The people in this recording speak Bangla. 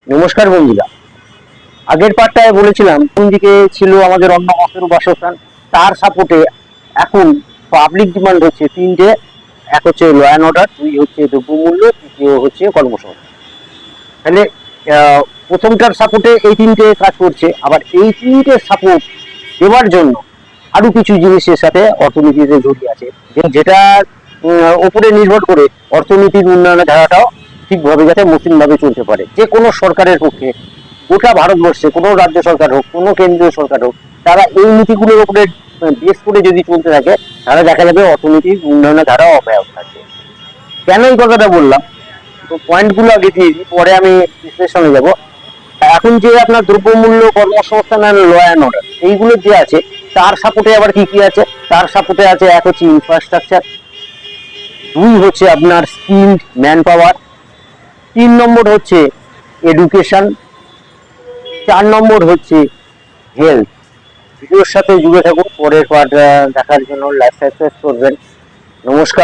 নমস্কার বন্ধুরা, আগের পার্টটায় বলেছিলাম কোন দিকে ছিল আমাদের অন্য মতের বাসস্থান। তার সাপোর্টে এখন পাবলিক ডিমান্ড হচ্ছে তিনটে। এক হচ্ছে ল অ্যান্ড অর্ডার, দুই হচ্ছে দ্রব্যমূল্য, তৃতীয় হচ্ছে কর্মসংস্থান। তাহলে প্রথমটার সাপোর্টে এই তিনটে কাজ করছে। আবার এই তিনটে সাপোর্ট দেওয়ার জন্য আরো কিছু জিনিসের সাথে অর্থনীতিতে জড়িয়ে আছে, যেটা উপরে নির্ভর করে অর্থনীতির উন্নয়নের ধারাটাও ঠিকভাবে যাতে মসৃণভাবে চলতে পারে। যে কোনো সরকারের পক্ষে, গোটা ভারতবর্ষে কোনো রাজ্য সরকার হোক, কোনো কেন্দ্রীয় সরকার হোক, তারা এই নীতিগুলোর উপরে বেস করে যদি চলতে থাকে, তাহলে দেখা যাবে অর্থনীতির উন্নয়নের ধারা অব্যাহত থাকবে। কেন এই কথাটা বললাম, তো পয়েন্টগুলো আগে দিয়ে দিই, পরে আমি বিশ্লেষণে যাব। এখন যে আপনার দ্রব্যমূল্য, কর্মসংস্থান আর ল অ্যান্ড অর্ডার, এইগুলো যে আছে, তার সাপোর্টে আবার কি কি আছে? তার সাপোর্টে আছে, এক হচ্ছে ইনফ্রাস্ট্রাকচার, দুই হচ্ছে আপনার স্কিলড ম্যান পাওয়ার, তিন নম্বর হচ্ছে এডুকেশন, চার নম্বর হচ্ছে হেলথ। ভিডিওর সাথে জুড়ে থাকুন, পরের পার্ট দেখার জন্য লাইক সাবস্ক্রাইব করবেন। নমস্কার।